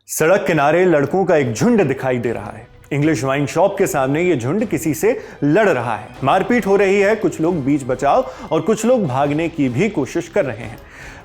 सड़क किनारे लड़कों का एक झुंड दिखाई दे रहा है। इंग्लिश वाइन शॉप के सामने ये झुंड किसी से लड़ रहा है। मारपीट हो रही है, कुछ लोग बीच बचाव और कुछ लोग भागने की भी कोशिश कर रहे हैं।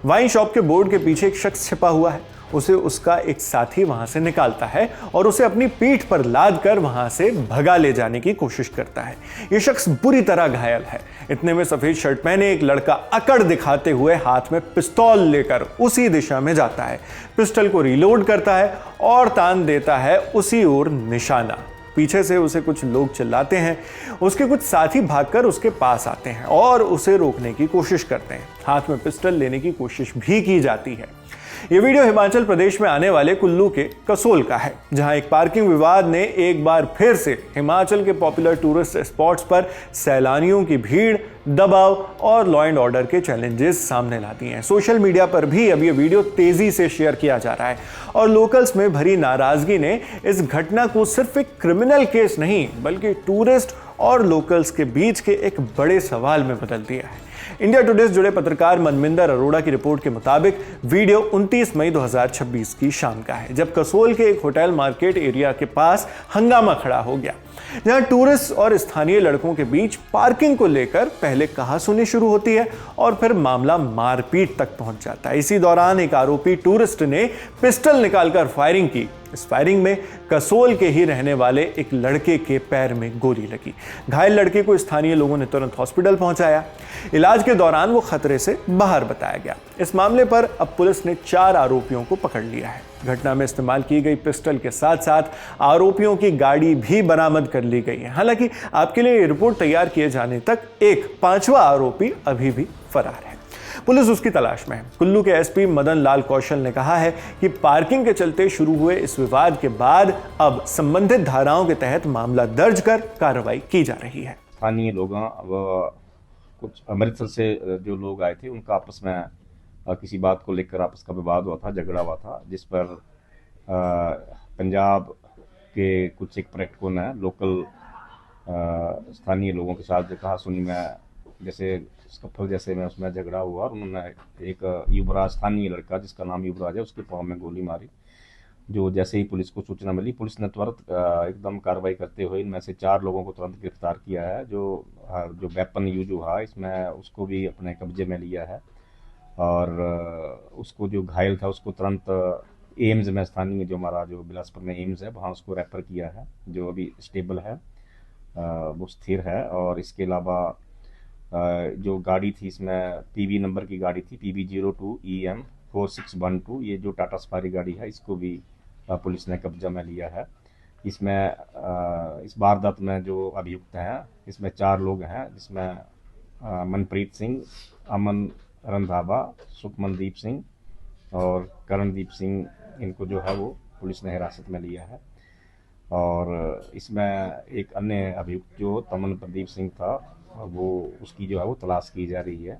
वाइन शॉप के बोर्ड के पीछे एक शख्स छिपा हुआ है। उसे उसका एक साथी वहां से निकालता है और उसे अपनी पीठ पर लाद कर वहां से भगा ले जाने की कोशिश करता है। यह शख्स बुरी तरह घायल है। इतने में सफेद शर्ट पहने एक लड़का अकड़ दिखाते हुए हाथ में पिस्तौल लेकर उसी दिशा में जाता है। पिस्टल को रीलोड करता है और तान देता है उसी ओर निशाना। पीछे से उसे कुछ लोग चिल्लाते हैं। उसके कुछ साथी भागकर उसके पास आते हैं और उसे रोकने की कोशिश करते हैं। हाथ में पिस्टल लेने की कोशिश भी की जाती है। यह वीडियो हिमाचल प्रदेश में आने वाले कुल्लू के कसोल का है, जहां एक पार्किंग विवाद ने एक बार फिर से हिमाचल के पॉपुलर टूरिस्ट स्पॉट्स पर सैलानियों की भीड़, दबाव और लॉ एंड ऑर्डर के चैलेंजेस सामने ला दिए हैं। सोशल मीडिया पर भी अब यह वीडियो तेजी से शेयर किया जा रहा है और लोकल्स में भरी नाराजगी ने इस घटना को सिर्फ एक क्रिमिनल केस नहीं बल्कि टूरिस्ट और लोकल्स के बीच के एक बड़े सवाल में बदल दिया है। इंडिया टुडे से जुड़े पत्रकार मनमिंदर अरोड़ा की रिपोर्ट के मुताबिक वीडियो 29 मई 2026 की शाम का है, जब कसोल के एक होटल मार्केट एरिया के पास हंगामा खड़ा हो गया, जहां टूरिस्ट और स्थानीय लड़कों के बीच पार्किंग को लेकर पहले कहासुनी शुरू होती है और फिर मामला मारपीट तक पहुंच जाता है। इसी दौरान एक आरोपी टूरिस्ट ने पिस्टल निकालकर फायरिंग की। इस फायरिंग में कसोल के ही रहने वाले एक लड़के के पैर में गोली लगी। घायल लड़के को स्थानीय लोगों ने तुरंत हॉस्पिटल पहुंचाया। इलाज के दौरान वो खतरे से बाहर बताया गया। इस मामले पर अब पुलिस ने 4 आरोपियों को पकड़ लिया है। घटना में इस्तेमाल की गई पिस्टल के साथ साथ आरोपियों की गाड़ी भी बरामद कर ली गई है। हालांकि आपके लिए रिपोर्ट तैयार किए जाने तक एक 5वां आरोपी अभी भी फरार है। पुलिस उसकी तलाश में है। कुल्लू के एसपी मदन लाल कौशल ने कहा है कि पार्किंग के चलते शुरू हुए इस विवाद के बाद अब संबंधित धाराओं के तहत मामला दर्ज कर कार्रवाई की जा रही है। स्थानीय लोग व कुछ अमृतसर से जो लोग आए थे, उनका आपस में किसी बात को लेकर आपस का विवाद हुआ था, झगड़ा हुआ था, जिस पर पंजाब के कुछ एक पर्यटकों ने लोकल स्थानीय लोगों के साथ कहा सुनी में जैसे स्कफल जैसे में उसमें झगड़ा हुआ और उन्होंने एक युवराज स्थानीय लड़का जिसका नाम युवराज है उसके पाँव में गोली मारी। जो जैसे ही पुलिस को सूचना मिली, पुलिस ने तुरंत एकदम कार्रवाई करते हुए इनमें से 4 लोगों को तुरंत गिरफ्तार किया है। जो वेपन यूज हुआ इसमें उसको भी अपने कब्जे में लिया है और उसको जो घायल था उसको तुरंत एम्स में, स्थानीय जो हमारा जो बिलासपुर में एम्स है वहाँ उसको रेफर किया है, जो अभी स्टेबल है, वो स्थिर है। और इसके अलावा जो गाड़ी थी इसमें PV नंबर की गाड़ी थी, PB02 EM 4612, ये जो टाटा सफारी गाड़ी है इसको भी पुलिस ने कब्जा में लिया है। इसमें इस वारदात में जो अभियुक्त हैं इसमें 4 लोग हैं, जिसमें मनप्रीत सिंह, अमन रंधावा, सुखमनदीप सिंह और करणदीप सिंह, इनको जो है वो पुलिस ने हिरासत में लिया है। और इसमें एक अन्य अभियुक्त जो तमन प्रदीप सिंह था, वो उसकी जो है वो तलाश की जा रही है।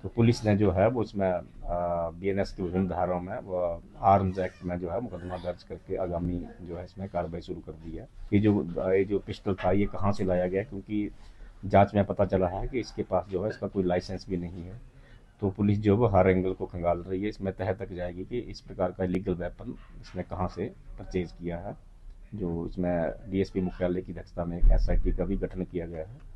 तो पुलिस ने जो है वो इसमें BNS की विभिन्न धाराओं में वो आर्म्स एक्ट में जो है मुकदमा दर्ज करके आगामी जो है इसमें कार्रवाई शुरू कर दी है। ये जो पिस्टल था ये कहाँ से लाया गया, क्योंकि जांच में पता चला है कि इसके पास जो है इसका कोई लाइसेंस भी नहीं है। तो पुलिस जो है हर एंगल को खंगाल रही है, इसमें तह तक जाएगी कि इस प्रकार का लीगल वेपन इसने कहाँ से परचेज किया है। जो इसमें DSP मुख्यालय की अध्यक्षता में एक SIT का भी गठन किया गया है,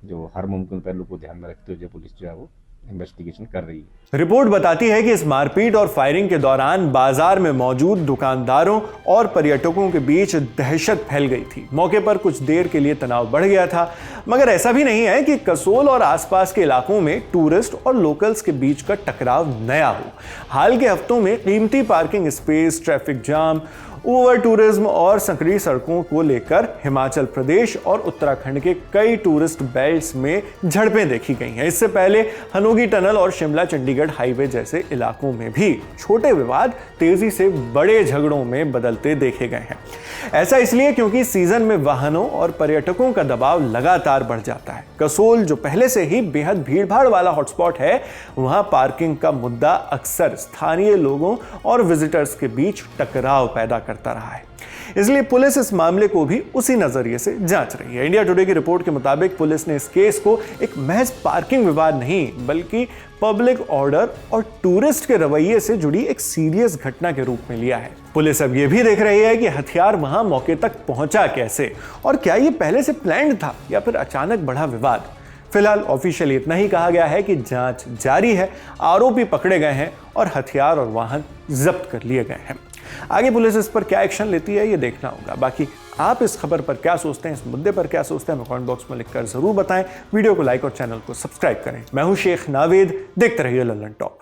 जो हर मुमकिन पहलू को ध्यान में रखते हुए पुलिस जो है वो इन्वेस्टिगेशन कर रही है। रिपोर्ट बताती है कि इस मारपीट और फायरिंग के दौरान बाजार में मौजूद दुकानदारों और पर्यटकों के बीच दहशत फैल गई थी। मौके पर कुछ देर के लिए तनाव बढ़ गया था, मगर ऐसा भी नहीं है कि कसोल और आसपास के इलाकों में टूरिस्ट और लोकल्स के बीच का टकराव नया हो। हाल के हफ्तों में कीमती parking space, traffic jam, over tourism और संकरी सड़कों को लेकर हिमाचल प्रदेश और उत्तराखंड के कई टूरिस्ट बेल्ट्स में झड़पें देखी गई हैं। इससे पहले हनोगी टनल और शिमला चंडीगढ़ हाईवे जैसे इलाकों में भी छोटे विवाद तेजी से बड़े झगड़ों में बदलते देखे गए हैं। ऐसा इसलिए क्योंकि सीजन में वाहनों और पर्यटकों का दबाव लगातार बढ़ जाता है। कसोल जो पहले से ही बेहद भीड़भाड़ वाला हॉटस्पॉट है, वहां पार्किंग का मुद्दा अक्सर स्थानीय लोगों और विजिटर्स के बीच टकराव पैदा करता रहा है। इसलिए पुलिस इस मामले को भी उसी नजरिए से जांच रही है। इंडिया टुडे की रिपोर्ट के मुताबिक पुलिस ने इस केस को एक महज पार्किंग विवाद नहीं बल्कि पब्लिक ऑर्डर और टूरिस्ट के रवैये से जुड़ी एक सीरियस घटना के रूप में लिया है। पुलिस अब यह भी देख रही है कि हथियार वहां मौके तक पहुंचा कैसे और क्या यह पहले से प्लान्ड था या फिर अचानक बढ़ा विवाद। फिलहाल ऑफिशियली इतना ही कहा गया है कि जांच जारी है, आरोपी पकड़े गए हैं और हथियार और वाहन जब्त कर लिए गए हैं। आगे पुलिस इस पर क्या एक्शन लेती है ये देखना होगा। बाकी आप इस खबर पर क्या सोचते हैं, इस मुद्दे पर क्या सोचते हैं, हमें कमेंट बॉक्स में लिखकर जरूर बताएं। वीडियो को लाइक और चैनल को सब्सक्राइब करें। मैं हूं शेख नावेद, देखते रहिए लल्लन टॉप।